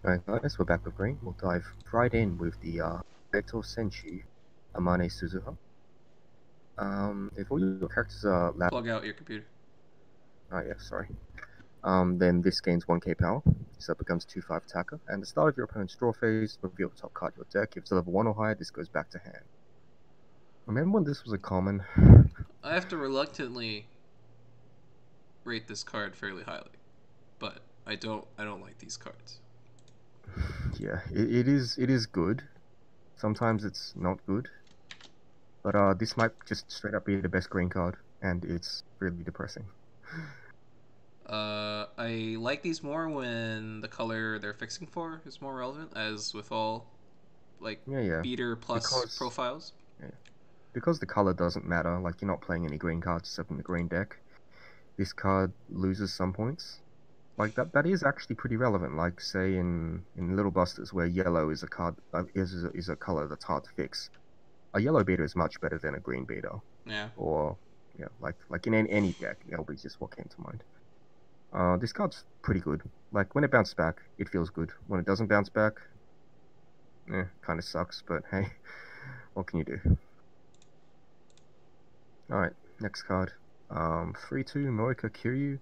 Alright guys, we're back with Green. We'll dive right in with the Beto Senshi Amane Suzuha. If all your characters are lab... Plug out your computer. Oh yeah, sorry. Then this gains 1k power, so it becomes 2/5 attacker. And at the start of your opponent's draw phase, reveal the top card of your deck. If it's a level 1 or higher, this goes back to hand. Remember when this was a common? I have to reluctantly rate this card fairly highly, but I don't like these cards. Yeah, it is good. Sometimes it's not good. But this might just straight up be the best green card, and it's really depressing. I like these more when the color they're fixing for is more relevant, as with all beater plus profiles. Yeah. Because the color doesn't matter, like you're not playing any green cards except in the green deck, this card loses some points. Like that is actually pretty relevant. Like say in Little Busters, where yellow is a card is a color that's hard to fix. A yellow beater is much better than a green beater. Yeah. Or yeah, like in any deck, that'll be just what came to mind. This card's pretty good. Like when it bounces back, it feels good. When it doesn't bounce back, kind of sucks. But hey, what can you do? Alright, next card. 3/2 Morika Kiryu.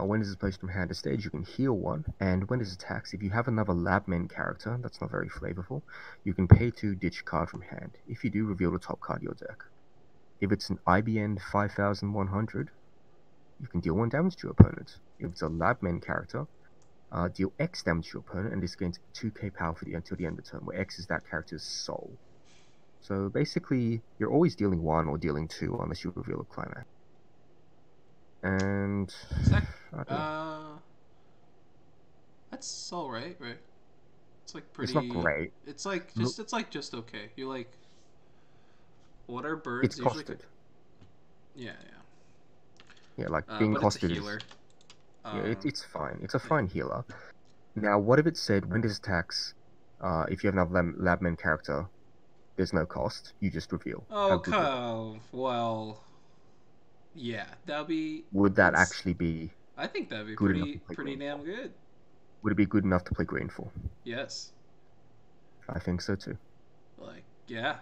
When this is placed from hand to stage, you can heal one, and when this attacks, if you have another Labmen character, that's not very flavorful, you can pay to ditch a card from hand. If you do, reveal the top card of your deck. If it's an IBN 5100, you can deal 1 damage to your opponent. If it's a Labmen character, deal X damage to your opponent, and this gains 2k power until the end of the turn, where X is that character's soul. So basically, you're always dealing 1 or dealing 2 unless you reveal a climax. And that's all right. It's like pretty. It's not great. It's like just okay. You like what are birds it's usually? Costed. Yeah. Yeah, like being but costed. It's a healer. Yeah, it's fine. It's a fine healer. Now, what if it said when this attacks, if you have another Labman character, there's no cost. You just reveal. Oh, well. Yeah, that'd be. Would that actually be? I think that'd be good pretty damn good. Would it be good enough to play green for? Yes. I think so too. Like, yeah.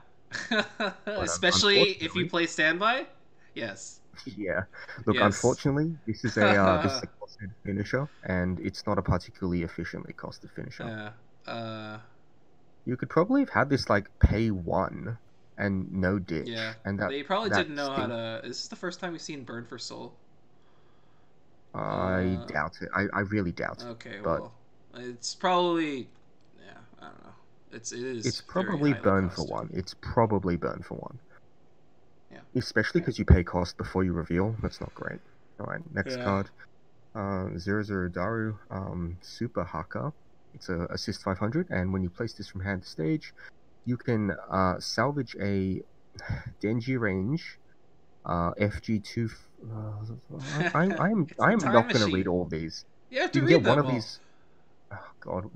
Especially if you play standby. Yes. Yeah. Look, yes. Unfortunately, this is a costed finisher, and it's not a particularly efficiently costed finisher. Yeah. You could probably have had this like pay 1 and no ditch. Yeah. And they probably didn't know how to. Is this the first time we've seen Burn for Soul? I doubt it. I really doubt it. Okay, well, it's probably. Yeah, I don't know. It is. It's probably Burn for 1. It's probably Burn for 1. Yeah. Especially because you pay cost before you reveal. That's not great. Alright, next card. 00 Daru, Super Haka. It's a assist 500, and when you place this from hand to stage, you can salvage a Denji range FG2. I'm not going to read all these. You have to read them all. These. Oh god.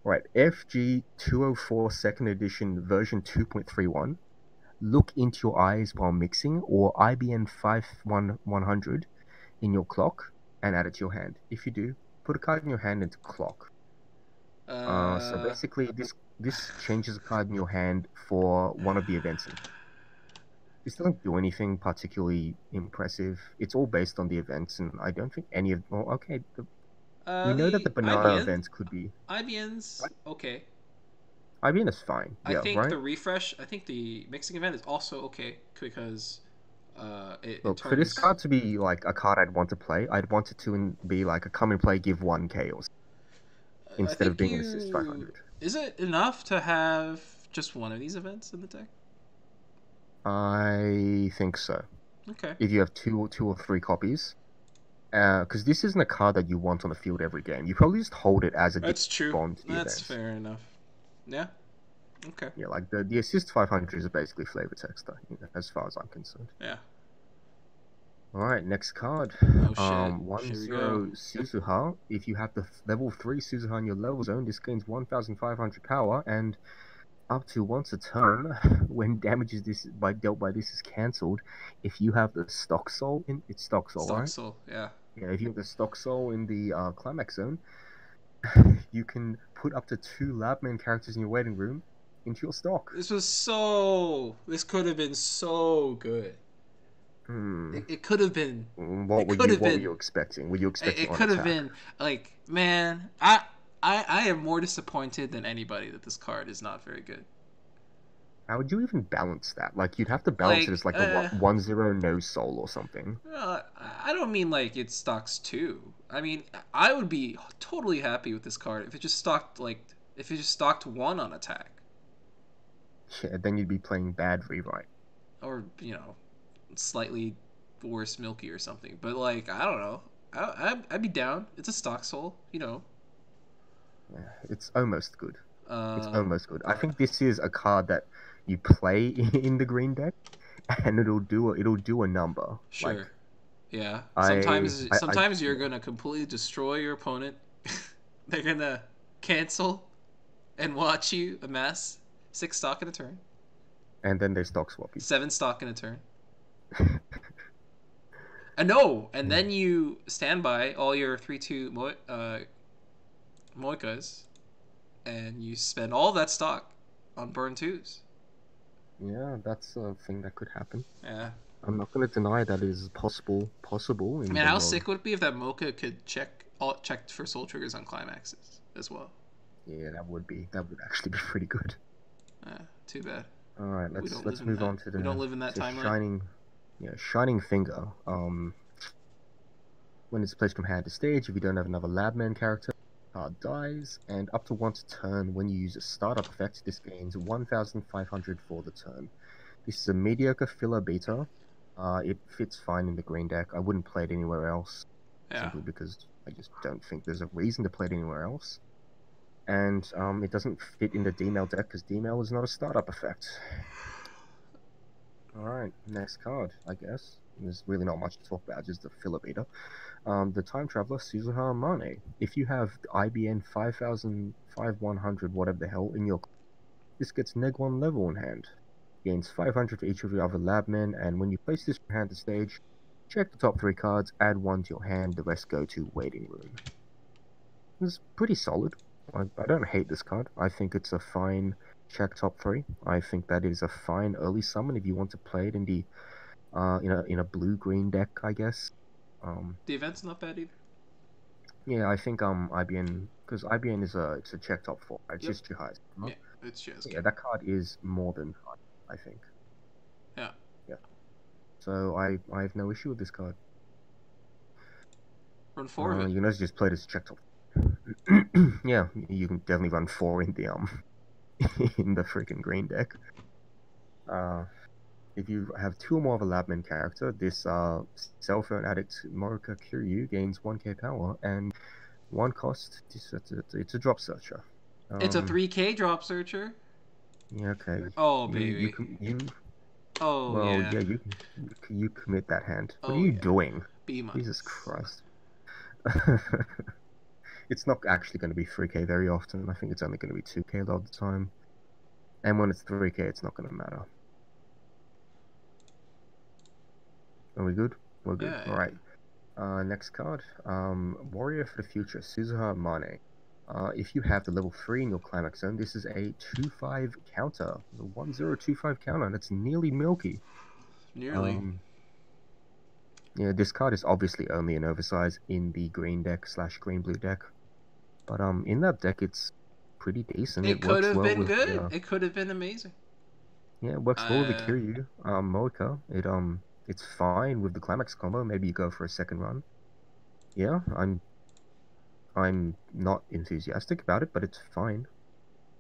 Alright, FG204 second edition version 2.31. Look into your eyes while mixing, or IBN 5100 in your clock and add it to your hand. If you do, put a card in your hand into clock. So basically, this changes a card in your hand for one of the events. This doesn't do anything particularly impressive. It's all based on the events, and I don't think any of. Well, okay, we know that the banana events could be. IBN's okay. IBN is fine. I think the refresh. I think the mixing event is also okay because. Look, for this card to be like a card I'd want to play, I'd want it to be like a come and play, give 1k or instead of being an assist 500. Is it enough to have just one of these events in the deck? I think so. Okay. If you have two or three copies, because this isn't a card that you want on the field every game. You probably just hold it as a bond to the That's fair enough. Yeah. Okay. Yeah, like the assist 500 is basically flavor text, as far as I'm concerned. Yeah. Alright, next card. Oh, 1/0 Suzuha. If you have the level 3 Suzuha in your level zone, this gains 1,500 power, and up to once a turn, when damage is dealt by this is cancelled, if you have the stock soul in... It's stock soul, right? Stock soul, yeah. Yeah, if you have the stock soul in the climax zone, You can put up to 2 Labman characters in your waiting room into your stock. This could have been so good. Hmm. It could have been. What It were could you have what were been. you expecting? Were you expecting It on could have attack? been like, man, I am more disappointed than anybody that this card is not very good. How would you even balance that? Like you'd have to balance it Like, as like a 1-0 no soul or something. I don't mean like it stocks two. I mean, I would be totally happy with this card if it just stocked one on attack, Yeah, then you'd be playing bad rewrite. or slightly worse Milky or something. But like, I don't know. I'd be down. It's a stock soul, Yeah, it's almost good. It's Um, almost good. I think this is a card that you play in the green deck, and it'll do a number. sure. Like Yeah. I I Sometimes you're yeah. gonna completely destroy your opponent. They're gonna cancel and watch you amass 6 stock in a turn, And then they stock swap you. 7 stock in a turn. No, and Yeah. then you stand by all your 3/2 Moikas, and you spend all that stock on burn twos. Yeah, that's a thing that could happen. Yeah. I'm not going to deny that is possible in Man, the how world. sick would it be if that Mocha could check for soul triggers on climaxes as well? Yeah, that would actually be pretty good. Too bad. All right, We don't live let's in move that. on to We don't the live in that to timeline. shining finger. When it's placed from hand to stage, if you don't have another Labman character, card dies, and up to once a turn when you use a startup effect, this gains 1,500 for the turn. This is a mediocre filler beta. It fits fine in the green deck. I wouldn't play it anywhere else, simply because I just don't think there's a reason to play it anywhere else. And it doesn't fit in the D-mail deck because D-mail is not a startup effect. Alright, next card, I guess. There's really not much to talk about, just the filler beta. The Time Traveler, Suzuha Mane. If you have IBN 5100, whatever the hell, in your... This gets neg 1 level in hand. Gains 500 for each of your other labmen, and when you place this from hand to stage, check the top 3 cards, add 1 to your hand, the rest go to waiting room. It's pretty solid. I don't hate this card. I think it's a fine check top 3. I think that is a fine early summon if you want to play it in the in a blue-green deck, I guess. The event's not bad either. Yeah, I think IBN, because IBN it's a check top 4. It's Yep. just too high. Yeah, it's just Yeah, that card is more than fine, I think. Yeah. Yeah. So I have no issue with this card. Run 4 of it. You can also just play this check top. Yeah, you can definitely run 4 in the in the freaking green deck. If you have 2 or more of a Labman character, this cell phone addict Morika Kiryu gains 1k power and 1 cost. It's a drop searcher. It's a 3K drop searcher. Yeah, okay. Oh baby. Oh well, yeah. yeah, you commit that hand. What are Oh you yeah. doing? B-. Jesus Christ. It's not actually going to be 3k very often. I think it's only going to be 2k a lot of the time. And when it's 3k, it's not going to matter. Are we good? We're good. Yeah. Alright. Next card. Warrior for the Future, Suzuha Mane. If you have the level 3 in your climax zone, this is a 2-5 counter. The 1025 counter, and it's nearly milky. Nearly. Yeah, this card is obviously only an oversize in the green deck / green-blue deck. But in that deck, it's pretty decent. It could have been with good. It could have been amazing. Yeah, it works well with the Kiryu, Moika. It's fine with the climax combo. Maybe you go for a second run. Yeah, I'm not enthusiastic about it, but it's fine.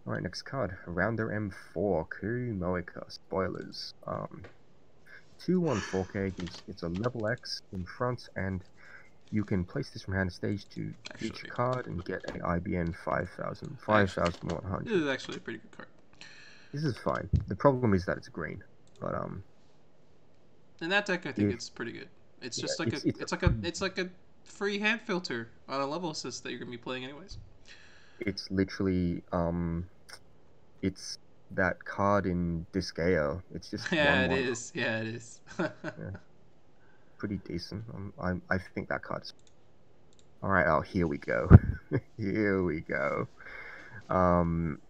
Alright, next card. Rounder M4, Kiryu Moika. Spoilers. 2/1 4K gives it's a level X in front, and you can place this from hand to stage to each card and get an IBN 5,100. This is actually a pretty good card. This is fine. The problem is that it's green, but in that deck, I think it's pretty good. It's just like it's like a free hand filter on a level assist that you're gonna be playing anyways. It's literally it's that card in Disgaea. It's just yeah, it is. Yeah, it is. Yeah. Pretty decent. I think that card's All right. Oh, here we go. Here we go. Um.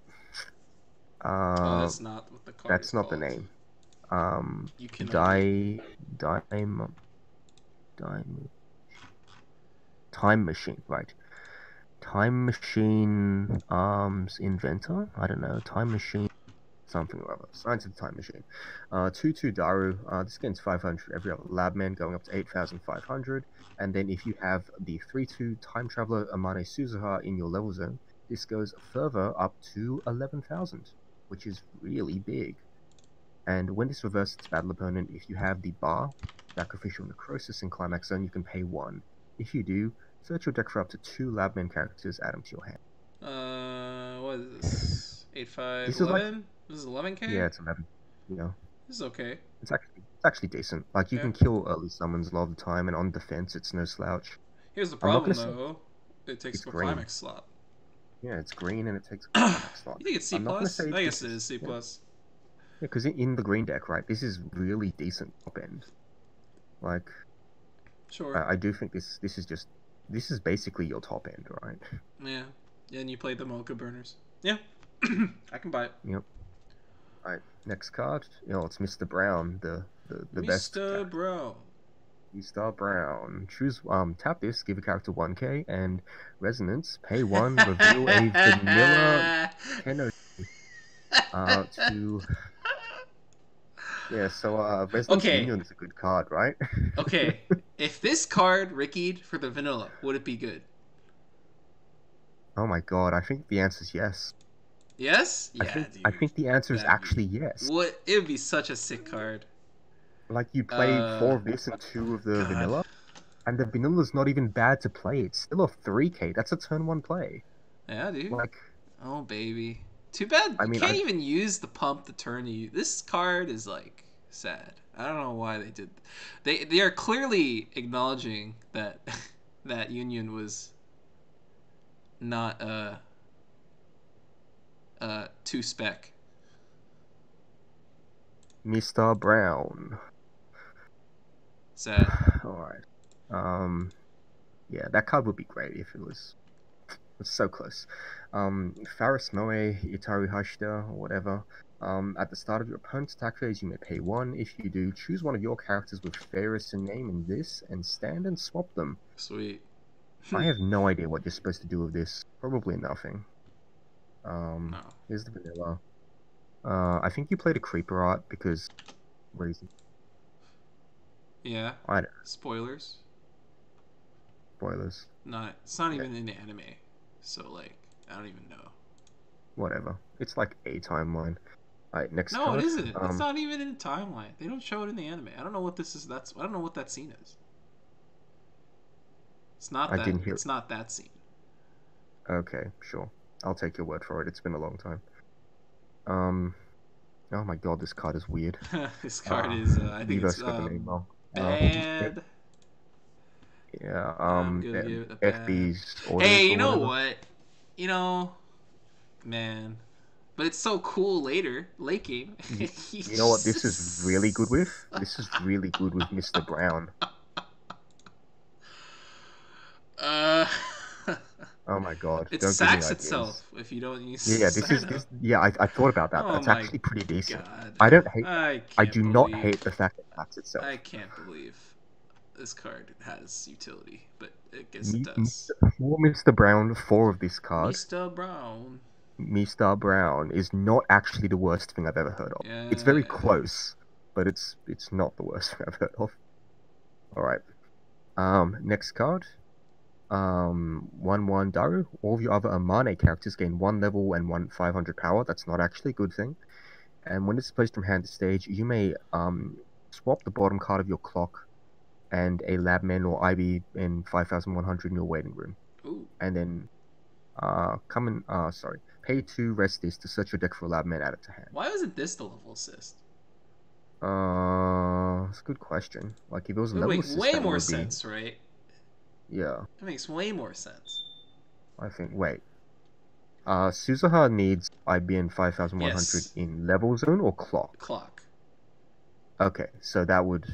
Oh, Uh. that's not what the card is That's not the called. name. You can only. Die. Dime. Dime. Time machine. Right. Time machine. Inventor. I don't know. Time machine. Something or other. Science of the Time Machine. 2/2 Daru. This gains 500 every other Labman, going up to 8,500. And then if you have the 3/2 Time Traveler Amane Suzuha in your level zone, this goes further up to 11,000, which is really big. And when this reverses its battle opponent, if you have the bar, Sacrificial Necrosis, in Climax Zone, you can pay 1. If you do, search your deck for up to 2 Labman characters, add them to your hand. What is this? 8, 5, This is like, 11? This is 11k? yeah, it's 11. You know, This is okay. it's actually decent. Like, you Yeah. can kill early summons a lot of the time, and on defense, it's no slouch. Here's the I'm not problem, gonna say though. It takes it's up a green. climax slot. Yeah, it's green and it takes a You climax slot. think it's C I'm not gonna plus? say I this guess it is is C yeah, plus. because in the green deck, right, this is really decent top end. Like, Sure. I do think this is basically your top end, right? Yeah. And you played the Mocha Burners. Yeah. I can buy it. Yep. All right, next card. It's Mr. Brown, the best Mr. character. Brown. Mr. Brown. Choose tap this, give a character 1k, and resonance, pay 1, reveal a vanilla Keno to yeah, so Resonance Okay. Union is a good card, right? Okay. If this card rickied for the vanilla, would it be good? Oh my god, I think the answer is yes. Yes? I Yeah, think dude. I think the answer is That'd be actually yes. what? It would be such a sick card. Like, you play 4 of this and 2 of the God. vanilla, and the vanilla's not even bad to play. It's still a 3k. That's a turn 1 play. Yeah, dude. Like, Oh, baby. Too bad I you mean, can't even use the pump to turn you. This card is like sad. I don't know why they did. They are clearly acknowledging that that Union was not two spec. Mr. Brown. Sad. Alright. Yeah, that card would be great if it was. It's so close. Faris Moe, Itaru Hashida, or whatever. At the start of your opponent's attack phase, you may pay 1. If you do, choose one of your characters with Faris in name in this, and stand and swap them. Sweet. I have no idea what you're supposed to do with this. Probably nothing. No. Here's the vanilla. I think you played a creeper art because reason. Yeah. I don't know. Spoilers. Spoilers. It's not even in the anime. So like, I don't even know. Whatever. It's like a timeline. Alright, next No, card. it isn't. It's not even in the timeline. They don't show it in the anime. I don't know what this is. I don't know what that scene is. It's not I that. didn't hear It's not that scene. Okay, sure. I'll take your word for it. It's been a long time. Oh my god, this card is weird. This card is. I think it's got the name wrong. bad. Yeah. I'm gonna give it a bad. FB's orders. Hey, you know what? You know, man. But it's so cool later, late game. You know what this is really good with? This is really good with Mr. Brown. Oh my god! It don't sacks give me itself if you don't use. Yeah, I thought about that. Oh That's actually pretty decent. God. I don't hate. I do believe, not hate the fact that it sacks itself. I can't believe this card has utility, but I guess it does. For Mr. Brown, 4 of this card. Mr. Brown. Mr. Brown is not actually the worst thing I've ever heard of. Yeah. It's very close, but it's not the worst thing I've heard of. All right. Next card. 1/1 Daru. All of your other Amane characters gain 1 level and 1 500 power. That's not actually a good thing. And when it's placed from hand to stage, you may swap the bottom card of your clock and a Labman or IB in 5,100 in your waiting room. Ooh. And then pay 2, rest this to search your deck for a Labman, add it to hand. Why wasn't this the level assist? That's a good question. Like, if it was a level assist, way more sense, right? Yeah. It makes way more sense. I think. Wait. Suzuha needs IBN 5,100 in level zone or clock? Clock. Okay, so that would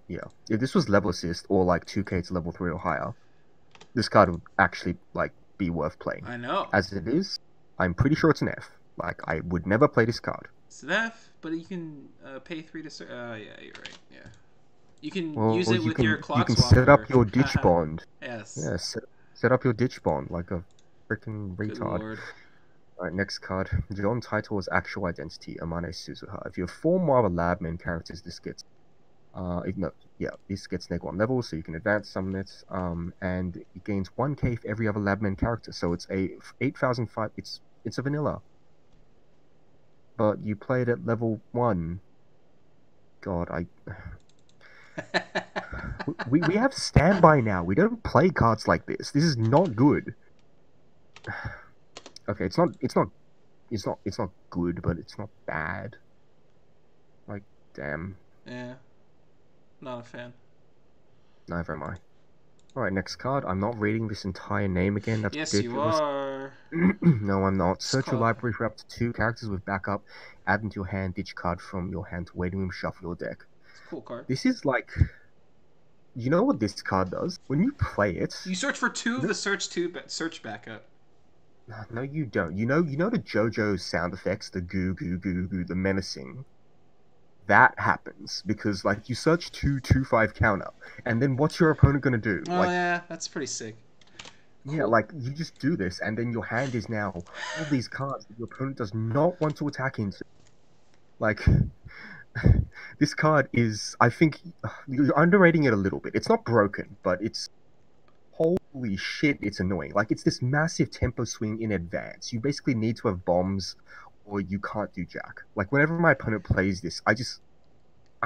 yeah. If this was level assist or like 2k to level 3 or higher, this card would actually like be worth playing. I know. As it is, I'm pretty sure it's an F. Like I would never play this card. It's an F, but you can pay 3 to search. Yeah, you're right. Yeah. You can Well, use it with your you clock can set up swapper. your ditch bond. Yes. Yeah, set up your ditch bond like a freaking Good retard. lord. Alright, next card. John Title's actual identity, Amane Suzuha. If you have 4 more other labman characters, this gets this gets -1 level, so you can advance summon it. And it gains 1k for every other labman character, so it's a 8,005. It's a vanilla. But you play it at level 1. God, we have standby now. We don't play cards like this. This is not good. Okay, it's not good, but it's not bad. Like, damn. Yeah. Not a fan. Neither am I. Alright, next card. I'm not reading this entire name again. That's Yes, ridiculous. you are. No, I'm not. Search your called- library for up to 2 characters with backup. Add them to your hand. Ditch card from your hand to waiting room. Shuffle your deck. It's a cool card. This is like... You know what this card does? When you play it... You search for 2 of the search backup. No, you don't. You know the JoJo sound effects, the goo goo goo goo, the menacing. That happens because like you search 2/2/5 counter, and then what's your opponent gonna do? Oh Like, yeah, that's pretty sick. yeah, like you just do this, and then your hand is now all these cards that your opponent does not want to attack into. Like, this card is, I think, you're underrating it a little bit. It's not broken, but it's holy shit, it's annoying. Like, it's this massive tempo swing in advance. You basically need to have bombs, or you can't do jack. Like, whenever my opponent plays this, I'm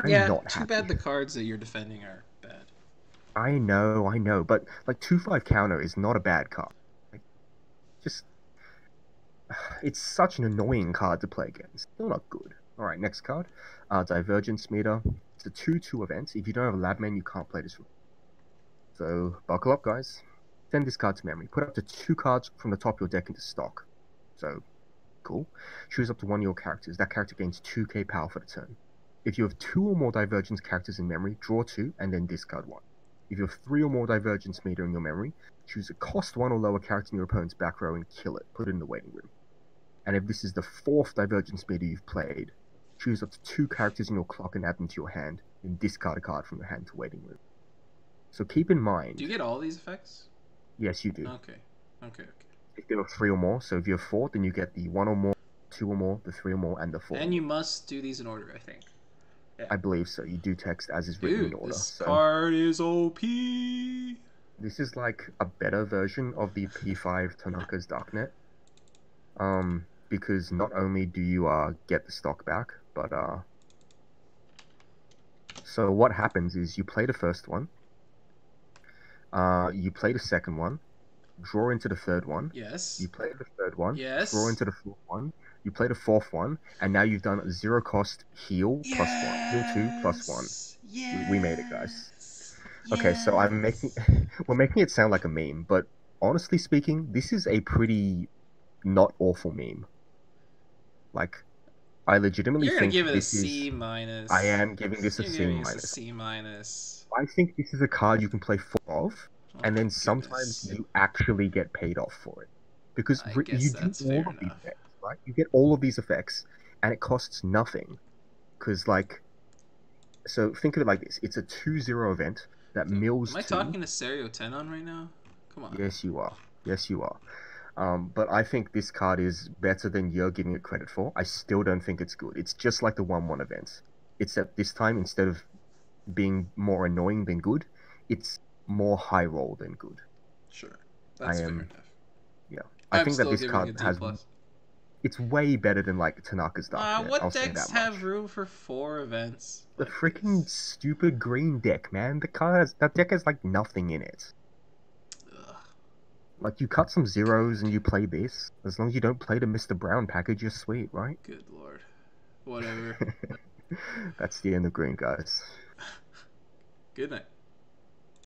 not too happy. bad the cards that you're defending are bad. I know, but like 2/5 counter is not a bad card. Like, just, it's such an annoying card to play against. Still not good. All right, next card, Divergence Meter. It's a 2/2 event. If you don't have a Labman, you can't play this. So buckle up, guys. Send this card to memory. Put up to 2 cards from the top of your deck into stock. So, cool. Choose up to 1 of your characters. That character gains 2k power for the turn. If you have 2 or more Divergence characters in memory, draw 2 and then discard 1. If you have 3 or more Divergence Meter in your memory, choose a cost 1 or lower character in your opponent's back row and kill it. Put it in the waiting room. And if this is the 4th Divergence Meter you've played, choose up to 2 characters in your clock and add them to your hand, then discard a card from your hand to waiting room. So keep in mind... Do you get all these effects? Yes, you do. Okay. If there are 3 or more, so if you have 4, then you get the 1 or more, 2 or more, the 3 or more, and the 4. And you must do these in order, I think. Yeah. I believe so. You do text as is written in order. This card is OP! This is like a better version of the P5 Tanaka's Darknet. Because not only do you get the stock back, but so what happens is you play the first one, you play the second one, draw into the third one. Yes. You play the third one. Yes. Draw into the fourth one. You play the fourth one, and now you've done 0 cost heal +1, heal 2 +1. Yes. We made it, guys. Okay, so we're making it sound like a meme, but honestly speaking, this is a pretty not awful meme. Like, I legitimately You're think gonna give it a this C-. I am giving this a You're C-. giving this a C-. I think this is a card you can play 4 of, Oh and then my sometimes goodness. you actually get paid off for it. Because I you guess do that's all fair of these enough. effects, right? You get all of these effects, and it costs nothing. Because, like, so think of it like this. It's a 2/0 event that mills Am I 2. talking to Serio Tenon right now? Come on. Yes, you are. Yes, you are. But I think this card is better than you're giving it credit for. I still don't think it's good. It's just like the 1/1 event. Except this time, instead of being more annoying than good, it's more high roll than good. Sure. That's fair enough. Yeah. I think that still this giving card it a has... D+. It's way better than, like, Tanaka's Darknet. What I'll say decks that much. have room for 4 events? The like freaking this? stupid green deck, man. That deck has, like, nothing in it. Ugh. Like, you cut some zeros and you play this. As long as you don't play the Mr. Brown package, you're sweet, right? Good lord. Whatever. That's the end of green, guys. Good night.